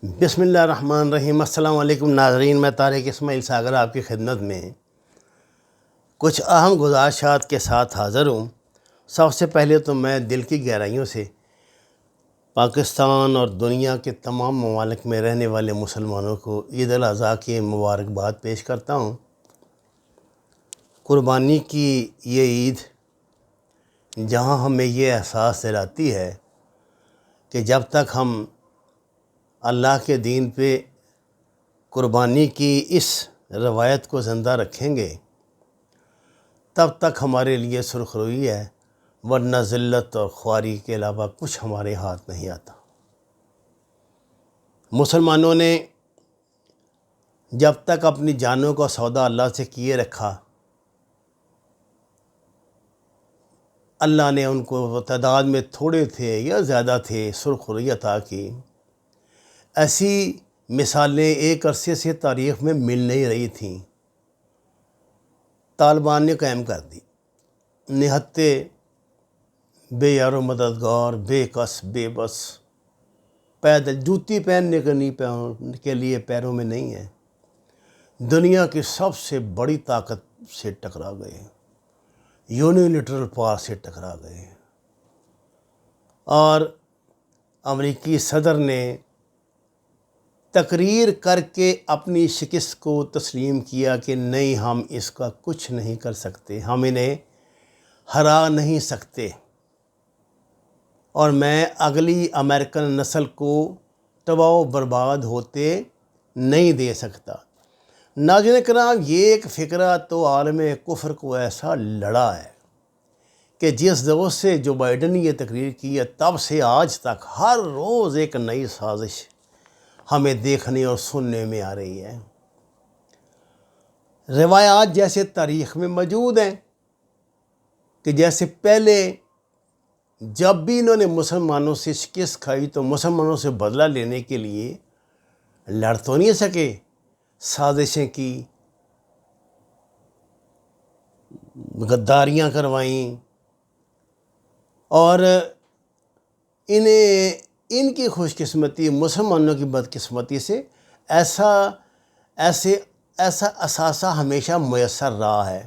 بسم اللہ الرحمن الرحیم۔ السلام علیکم ناظرین، میں طارق اسماعیل ساگر آپ کی خدمت میں کچھ اہم گزارشات کے ساتھ حاضر ہوں۔ سب سے پہلے تو میں دل کی گہرائیوں سے پاکستان اور دنیا کے تمام ممالک میں رہنے والے مسلمانوں کو عید الاضحیٰ کی مبارکباد پیش کرتا ہوں۔ قربانی کی یہ عید جہاں ہمیں یہ احساس دلاتی ہے کہ جب تک ہم اللہ کے دین پہ قربانی کی اس روایت کو زندہ رکھیں گے تب تک ہمارے لیے سرخروئی ہے، ورنہ ذلت اور خواری کے علاوہ کچھ ہمارے ہاتھ نہیں آتا۔ مسلمانوں نے جب تک اپنی جانوں کا سودا اللہ سے کیے رکھا، اللہ نے ان کو تعداد میں تھوڑے تھے یا زیادہ تھے سرخروئی عطا کی۔ ایسی مثالیں ایک عرصے سے تاریخ میں مل نہیں رہی تھیں۔ طالبان نے قائم کر دی، نہتے بے یار و مددگار، بے کس بے بس، پیدل جوتی پہننے کے لیے پیروں میں نہیں ہے، دنیا کی سب سے بڑی طاقت سے ٹکرا گئے، یونیلیٹرل پاور سے ٹکرا گئے، اور امریکی صدر نے تقریر کر کے اپنی شکست کو تسلیم کیا کہ نہیں، ہم اس کا کچھ نہیں کر سکتے، ہم انہیں ہرا نہیں سکتے، اور میں اگلی امریکن نسل کو تباہ و برباد ہوتے نہیں دے سکتا۔ ناظرین کرام، یہ ایک فقرہ تو عالم کفر کو ایسا لڑا ہے کہ جس دور سے جو بائیڈن نے یہ تقریر کی ہے تب سے آج تک ہر روز ایک نئی سازش ہمیں دیکھنے اور سننے میں آ رہی ہے۔ روایات جیسے تاریخ میں موجود ہیں کہ جیسے پہلے جب بھی انہوں نے مسلمانوں سے شکست کھائی تو مسلمانوں سے بدلہ لینے کے لیے لڑ تو نہیں سکے، سازشیں کی، غداریاں کروائیں، اور ان کی خوش قسمتی، مسلمانوں کی بدقسمتی سے ایسا اثاثہ ہمیشہ میسر رہا ہے۔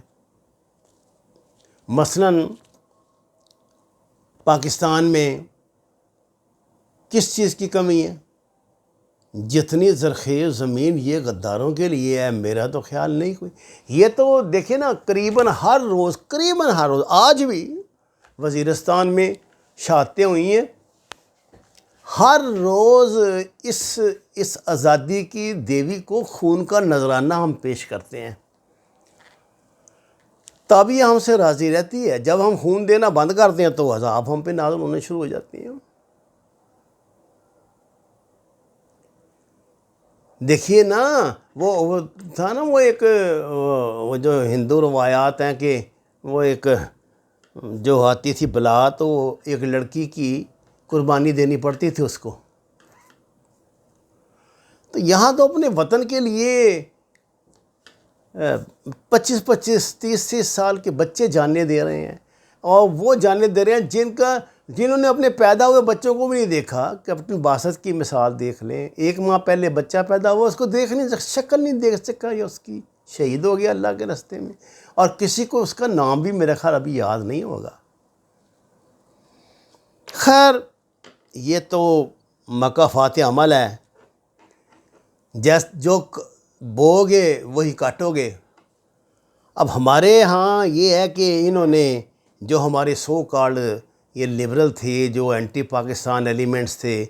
مثلاً پاکستان میں کس چیز کی کمی ہے؟ جتنی زرخیز زمین یہ غداروں کے لیے ہے، میرا تو خیال نہیں کوئی۔ یہ تو دیکھیں نا، قریباً ہر روز آج بھی وزیرستان میں شہادتیں ہوئی ہیں، ہر روز اس آزادی کی دیوی کو خون کا نذرانہ ہم پیش کرتے ہیں، تب یہ ہم سے راضی رہتی ہے۔ جب ہم خون دینا بند کرتے ہیں تو عذاب ہم پہ نازل ہونے شروع ہو جاتی ہیں۔ دیکھیے نا، وہ تھا نا، وہ جو ہندو روایات ہیں کہ وہ ایک جو آتی تھی بلا تو ایک لڑکی کی قربانی دینی پڑتی تھی اس کو۔ تو یہاں تو اپنے وطن کے لیے 25-30 سال کے بچے جانیں دے رہے ہیں، اور وہ جانیں دے رہے ہیں جنہوں نے اپنے پیدا ہوئے بچوں کو بھی نہیں دیکھا۔ کیپٹن باسط کی مثال دیکھ لیں، 1 ماہ پہلے بچہ پیدا ہوا، اس کو دیکھ نہیں، شکل نہیں دیکھ سکا، یا اس کی شہید ہو گیا اللہ کے راستے میں، اور کسی کو اس کا نام بھی میرا خیال ابھی یاد نہیں ہوگا۔ خیر، یہ تو مکافات عمل ہے، جو بو گے وہی کاٹو گے۔ اب ہمارے ہاں یہ ہے کہ انہوں نے جو ہمارے سو کالڈ یہ لبرل تھے، جو اینٹی پاکستان ایلیمنٹس تھے،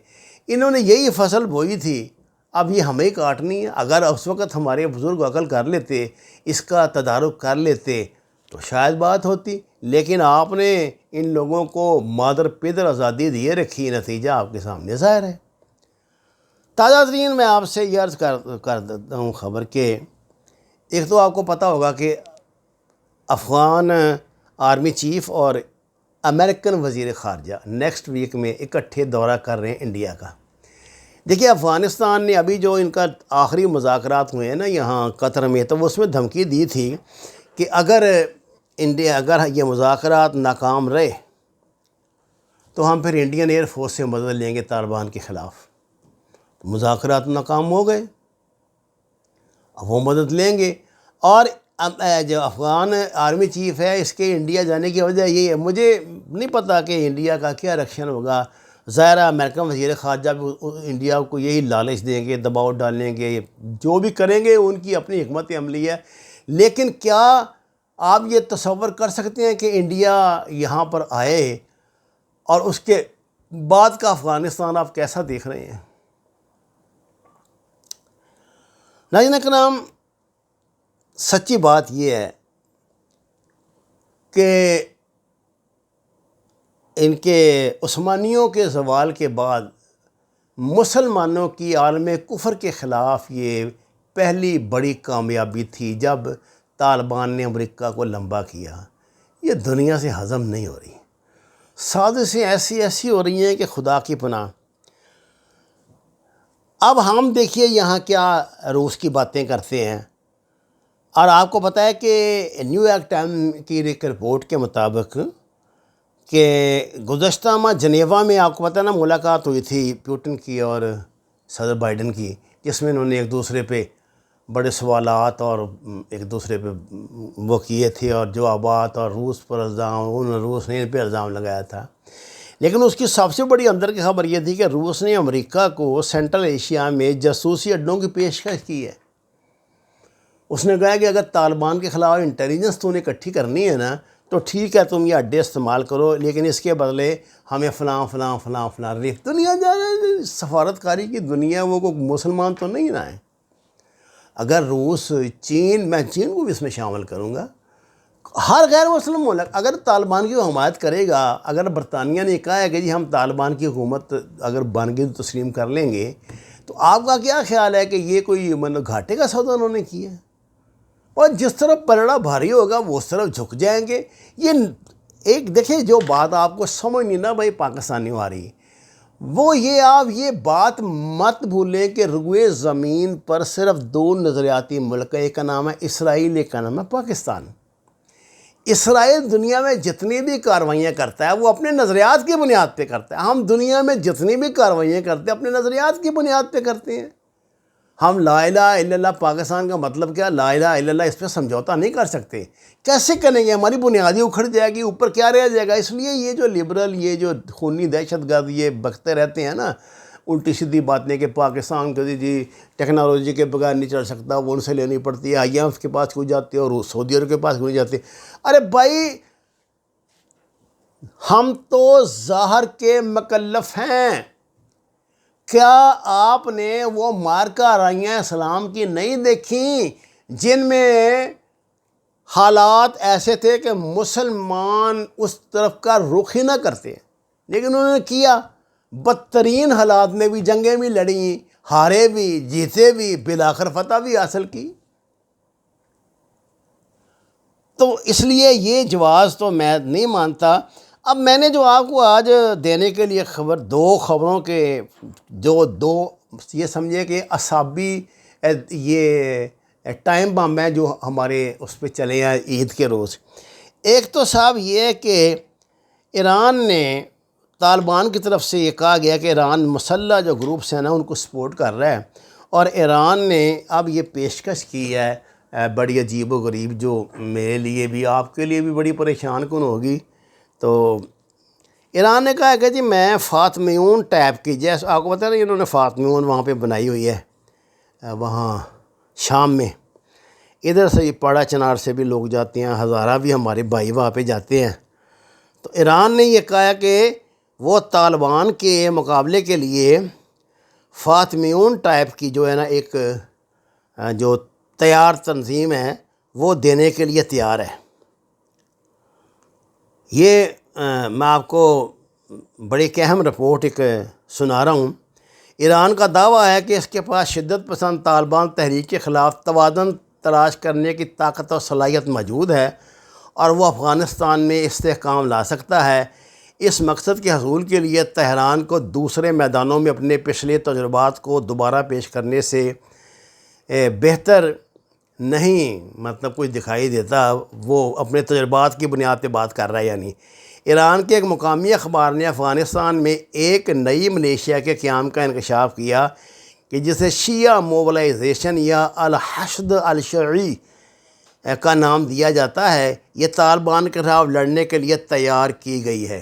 انہوں نے یہی فصل بوئی تھی، اب یہ ہمیں کاٹنی ہے۔ اگر اس وقت ہمارے بزرگ عقل کر لیتے، اس کا تدارک کر لیتے تو شاید بات ہوتی، لیکن آپ نے ان لوگوں کو مادر پیدر آزادی دیے رکھی، نتیجہ آپ کے سامنے ظاہر ہے۔ تازہ ترین میں آپ سے یہ عرض کر دیتا ہوں خبر کہ ایک تو آپ کو پتہ ہوگا کہ افغان آرمی چیف اور امریکن وزیر خارجہ نیکسٹ ویک میں اکٹھے دورہ کر رہے ہیں انڈیا کا۔ دیکھیے، افغانستان نے ابھی جو ان کا آخری مذاکرات ہوئے ہیں نا یہاں قطر میں، تو اس میں دھمکی دی تھی کہ اگر یہ مذاکرات ناکام رہے تو ہم پھر انڈین ایئر فورس سے مدد لیں گے طالبان کے خلاف۔ مذاکرات ناکام ہو گئے، اب وہ مدد لیں گے۔ اور جو افغان آرمی چیف ہے، اس کے انڈیا جانے کی وجہ یہ ہے، مجھے نہیں پتہ کہ انڈیا کا کیا ریئیکشن ہوگا۔ ظاہر امریکن وزیر خارجہ بھی انڈیا کو یہی لالچ دیں گے، دباؤ ڈالیں گے، جو بھی کریں گے ان کی اپنی حکمت عملی ہے۔ لیکن کیا آپ یہ تصور کر سکتے ہیں کہ انڈیا یہاں پر آئے اور اس کے بعد کا افغانستان آپ کیسا دیکھ رہے ہیں؟ ناظرین کرام، سچی بات یہ ہے کہ ان کے عثمانیوں کے زوال کے بعد مسلمانوں کی عالم کفر کے خلاف یہ پہلی بڑی کامیابی تھی جب طالبان نے امریکہ کو لمبا کیا۔ یہ دنیا سے ہضم نہیں ہو رہی، سازشیں ایسی ہو رہی ہیں کہ خدا کی پناہ۔ اب ہم دیکھیے یہاں کیا روس کی باتیں کرتے ہیں، اور آپ کو پتہ ہے کہ نیو یارک ٹائم کی ایک رپورٹ کے مطابق کہ گزشتہ ماہ جنیوا میں آپ کو پتہ ہے نا ملاقات ہوئی تھی پیوٹن کی اور صدر بائیڈن کی، جس میں انہوں نے ایک دوسرے پہ بڑے سوالات اور ایک دوسرے پہ وہ کیے تھے اور جوابات، اور روس پر الزام، روس نے ان پہ الزام لگایا تھا۔ لیکن اس کی سب سے بڑی اندر کی خبر یہ تھی کہ روس نے امریکہ کو سینٹرل ایشیا میں جاسوسی اڈوں کی پیشکش کی ہے۔ اس نے کہا کہ اگر طالبان کے خلاف انٹیلیجنس تو نے اکٹھی کرنی ہے نا تو ٹھیک ہے، تم یہ اڈے استعمال کرو، لیکن اس کے بدلے ہمیں فلاں فلاں فلاں فلاں دنیا جا رہا ہے، سفارتکاری کی دنیا، وہ کوئی مسلمان تو نہیں نہ ہے۔ اگر روس، چین، میں چین کو بھی اس میں شامل کروں گا، ہر غیر مسلم ملک اگر طالبان کی حمایت کرے گا، اگر برطانیہ نے کہا ہے کہ جی ہم طالبان کی حکومت اگر بن گئی تو تسلیم کر لیں گے، تو آپ کا کیا خیال ہے کہ یہ کوئی گھاٹے کا سودا انہوں نے کیا ہے؟ اور جس طرف پلڑا بھاری ہوگا وہ اس طرف جھک جائیں گے۔ یہ ایک دیکھیں، جو بات آپ کو سمجھ نہیں نا بھائی پاکستانیوں آ رہی، وہ یہ آپ یہ بات مت بھولیں کہ روئے زمین پر صرف دو نظریاتی ملک ہیں، ایک کا نام ہے اسرائیل، ایک کا نام ہے پاکستان۔ اسرائیل دنیا میں جتنی بھی کاروائیاں کرتا ہے وہ اپنے نظریات کی بنیاد پہ کرتا ہے۔ ہم دنیا میں جتنی بھی کاروائیاں کرتے ہیں اپنے نظریات کی بنیاد پہ کرتے ہیں۔ ہم لا الہ الا اللہ، پاکستان کا مطلب کیا، لا الہ الا اللہ، اس پہ سمجھوتا نہیں کر سکتے۔ کیسے کریں گے؟ ہماری بنیادی اکھڑ جائے گی، اوپر کیا رہ جائے گا؟ اس لیے یہ جو لبرل، یہ جو خونی دہشت گرد یہ بکتے رہتے ہیں نا الٹی سیدھی باتیں کہ پاکستان کو جی ٹیکنالوجی کے بغیر نہیں چل سکتا، وہ ان سے لینی پڑتی ہے، IMF کے پاس کیوں جاتے ہیں اور سعودی عرب کے پاس کیوں نہیں جاتے؟ ارے بھائی، ہم تو ظاہر کے مکلف ہیں۔ کیا آپ نے وہ مارکہ آرائیاں اسلام کی نہیں دیکھیں جن میں حالات ایسے تھے کہ مسلمان اس طرف کا رخ ہی نہ کرتے، لیکن انہوں نے کیا؟ بدترین حالات میں بھی جنگیں بھی لڑیں، ہارے بھی، جیتے بھی، بالآخر فتح بھی حاصل کی۔ تو اس لیے یہ جواز تو میں نہیں مانتا۔ اب میں نے جو آپ کو آج دینے کے لیے دو خبروں کے دو یہ سمجھے کہ اعصابی یہ ٹائم بم ہے جو ہمارے اس پہ چلے ہیں عید کے روز۔ ایک تو صاحب یہ ہے کہ ایران نے، طالبان کی طرف سے یہ کہا گیا کہ ایران مسلح جو گروپس ہیں نا ان کو سپورٹ کر رہا ہے، اور ایران نے اب یہ پیشکش کی ہے بڑی عجیب و غریب، جو میرے لیے بھی آپ کے لیے بھی بڑی پریشان کن ہوگی۔ تو ایران نے کہا کہ جی میں فاطمیون ٹائپ کی، جیسے آپ کو پتہ ہے نا انہوں نے فاطمیون وہاں پہ بنائی ہوئی ہے وہاں شام میں، ادھر سے یہ پاڑا چنار سے بھی لوگ جاتے ہیں، ہزارہ بھی ہمارے بھائی وہاں پہ جاتے ہیں۔ تو ایران نے یہ کہا کہ وہ طالبان کے مقابلے کے لیے فاطمیون ٹائپ کی جو ہے نا ایک جو تیار تنظیم ہے وہ دینے کے لیے تیار ہے۔ یہ میں آپ کو بڑی ایک اہم رپورٹ ایک سنا رہا ہوں۔ ایران کا دعویٰ ہے کہ اس کے پاس شدت پسند طالبان تحریک کے خلاف توازن تلاش کرنے کی طاقت اور صلاحیت موجود ہے، اور وہ افغانستان میں استحکام لا سکتا ہے۔ اس مقصد کے حصول کے لیے تہران کو دوسرے میدانوں میں اپنے پچھلے تجربات کو دوبارہ پیش کرنے سے بہتر نہیں مطلب کچھ دکھائی دیتا۔ وہ اپنے تجربات کی بنیاد پہ بات کر رہا ہے۔ یعنی ایران کے ایک مقامی اخبار نے افغانستان میں ایک نئی ملیشیا کے قیام کا انکشاف کیا کہ جسے شیعہ موبلائزیشن یا الحشد الشرعی کا نام دیا جاتا ہے، یہ طالبان کے خلاف لڑنے کے لیے تیار کی گئی ہے۔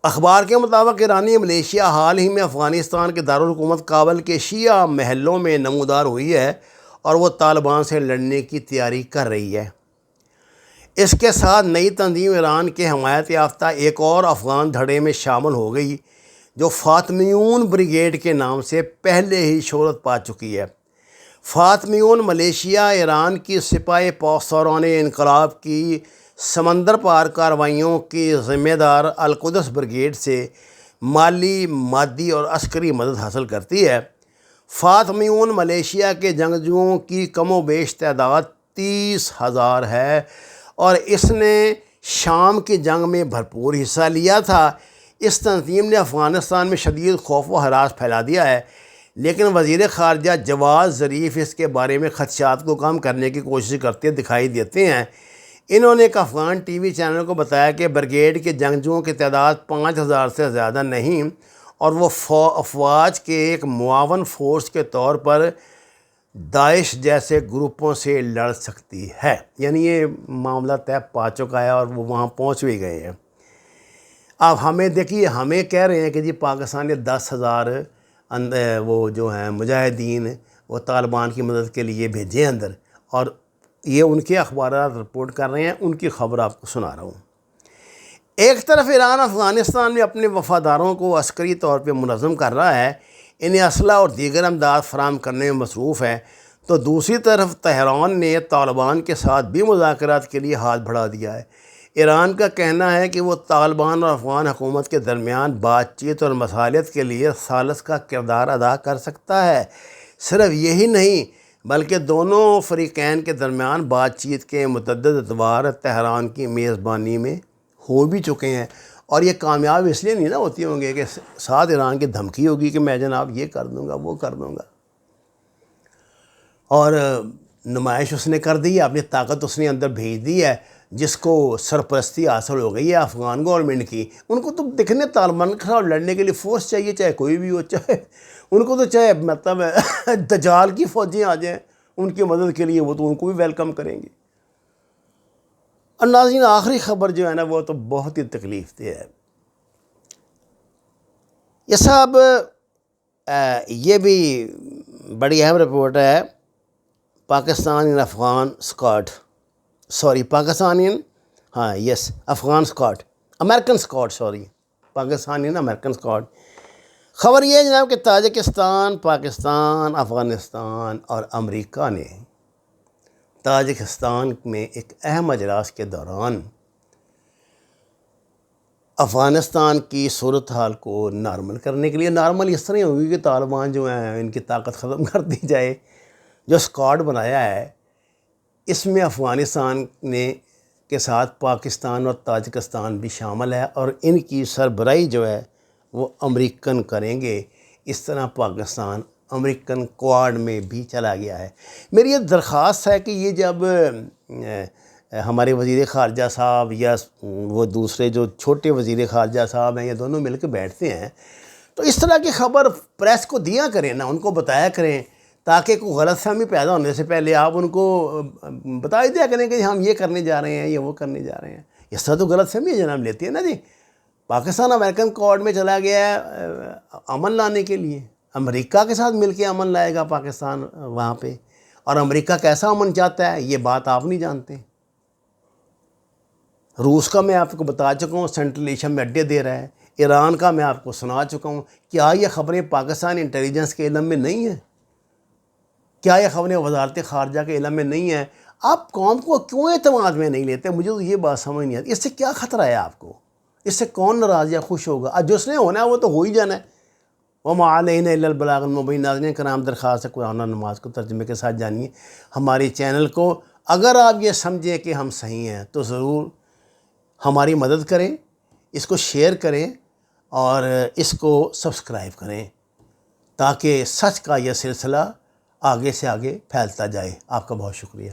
اخبار کے مطابق ایرانی ملیشیا حال ہی میں افغانستان کے دارالحکومت کابل کے شیعہ محلوں میں نمودار ہوئی ہے اور وہ طالبان سے لڑنے کی تیاری کر رہی ہے۔ اس کے ساتھ نئی تنظیم ایران کے حمایت یافتہ ایک اور افغان دھڑے میں شامل ہو گئی، جو فاطمیون بریگیڈ کے نام سے پہلے ہی شہرت پا چکی ہے۔ فاطمیون ملیشیا ایران کی سپاہ پوست دوران انقلاب کی سمندر پار کارروائیوں کی ذمہ دار القدس بریگیڈ سے مالی، مادی اور عسکری مدد حاصل کرتی ہے۔ فاطمیون ملیشیا کے جنگجوؤں کی کم و بیش تعداد 30,000 ہے اور اس نے شام کی جنگ میں بھرپور حصہ لیا تھا۔ اس تنظیم نے افغانستان میں شدید خوف و ہراس پھیلا دیا ہے، لیکن وزیر خارجہ جواد ظریف اس کے بارے میں خدشات کو کم کرنے کی کوشش کرتے دکھائی دیتے ہیں۔ انہوں نے ایک افغان ٹی وی چینل کو بتایا کہ بریگیڈ کے جنگجوؤں کی تعداد 5,000 سے زیادہ نہیں اور وہ افواج کے ایک معاون فورس کے طور پر داعش جیسے گروپوں سے لڑ سکتی ہے۔ یعنی یہ معاملہ طے پا چکا ہے اور وہ وہاں پہنچ بھی گئے ہیں۔ اب ہمیں دیکھیے، ہمیں کہہ رہے ہیں کہ جی پاکستان نے 10,000 وہ جو ہیں مجاہدین وہ طالبان کی مدد کے لیے بھیجے اندر، اور یہ ان کے اخبارات رپورٹ کر رہے ہیں، ان کی خبر آپ کو سنا رہا ہوں۔ ایک طرف ایران افغانستان میں اپنے وفاداروں کو عسکری طور پہ منظم کر رہا ہے، انہیں اسلحہ اور دیگر امداد فراہم کرنے میں مصروف ہے، تو دوسری طرف تہران نے طالبان کے ساتھ بھی مذاکرات کے لیے ہاتھ بڑھا دیا ہے۔ ایران کا کہنا ہے کہ وہ طالبان اور افغان حکومت کے درمیان بات چیت اور مصالحت کے لیے ثالث کا کردار ادا کر سکتا ہے۔ صرف یہی نہیں بلکہ دونوں فریقین کے درمیان بات چیت کے متعدد ادوار تہران کی میزبانی میں ہو بھی چکے ہیں، اور یہ کامیاب اس لیے نہیں نہ ہوتی ہوں گے کہ ساتھ ایران کی دھمکی ہوگی کہ میں جناب یہ کر دوں گا، وہ کر دوں گا، اور نمائش اس نے کر دی ہے، اپنی طاقت اس نے اندر بھیج دی ہے، جس کو سرپرستی حاصل ہو گئی ہے افغان گورنمنٹ کی۔ ان کو تو دیکھنے طالبان کے خلاف لڑنے کے لیے فورس چاہیے، چاہے کوئی بھی ہو، چاہے ان کو تو چاہے مطلب دجال کی فوجیں آ جائیں ان کی مدد کے لیے، وہ تو ان کو بھی ویلکم کریں گے۔ اور ناظرین، آخری خبر جو ہے نا وہ تو بہت ہی تکلیف دہ ہے۔ یہ صاحب یہ بھی بڑی اہم رپورٹ ہے۔ پاکستان ان Afghan squad, Afghan squad, American squad, Pakistan ان امریکن اسکواڈ۔ خبر یہ ہے جناب کہ تاجکستان، پاکستان، افغانستان اور امریکہ نے تاجکستان میں ایک اہم اجلاس کے دوران افغانستان کی صورتحال کو نارمل کرنے کے لیے، نارمل اس طرح ہوگی کہ طالبان جو ہیں ان کی طاقت ختم کر دی جائے، جو اسکواڈ بنایا ہے اس میں افغانستان کے ساتھ پاکستان اور تاجکستان بھی شامل ہے، اور ان کی سربراہی جو ہے وہ امریکن کریں گے۔ اس طرح پاکستان امریکن کوارڈ میں بھی چلا گیا ہے۔ میری یہ درخواست ہے کہ یہ جب ہمارے وزیر خارجہ صاحب یا وہ دوسرے جو چھوٹے وزیر خارجہ صاحب ہیں، یہ دونوں مل کے بیٹھتے ہیں، تو اس طرح کی خبر پریس کو دیا کریں نا، ان کو بتایا کریں، تاکہ کوئی غلط فہمی پیدا ہونے سے پہلے آپ ان کو بتا ہی دیا کریں کہ ہم یہ کرنے جا رہے ہیں یا وہ کرنے جا رہے ہیں۔ اس طرح تو غلط فہمی جناب لیتی ہے نا جی۔ پاکستان امریکن کوارڈ میں چلا گیا ہے امن لانے کے لیے، امریکہ کے ساتھ مل کے امن لائے گا پاکستان وہاں پہ، اور امریکہ کیسا امن چاہتا ہے یہ بات آپ نہیں جانتے۔ روس کا میں آپ کو بتا چکا ہوں، سینٹرل ایشیا میں اڈے دے رہا ہے۔ ایران کا میں آپ کو سنا چکا ہوں۔ کیا یہ خبریں پاکستان انٹیلیجنس کے علم میں نہیں ہیں؟ کیا یہ خبریں وزارت خارجہ کے علم میں نہیں ہیں؟ آپ قوم کو کیوں اعتماد میں نہیں لیتے؟ مجھے تو یہ بات سمجھ نہیں آتی۔ اس سے کیا خطرہ ہے آپ کو؟ اس سے کون ناراض یا خوش ہوگا؟ جس نے ہونا ہے وہ تو ہو ہی جانا ہے۔ وَمَا عَلَيْنَا إِلَّا الْبَلَاغُ الْمُبِينُ۔ ناظرین کرام، درخواست ہے قرآن اور نماز کو ترجمے کے ساتھ جانیے ہماری چینل کو۔ اگر آپ یہ سمجھیں کہ ہم صحیح ہیں تو ضرور ہماری مدد کریں، اس کو شیئر کریں اور اس کو سبسکرائب کریں، تاکہ سچ کا یہ سلسلہ آگے سے آگے پھیلتا جائے۔ آپ کا بہت شکریہ۔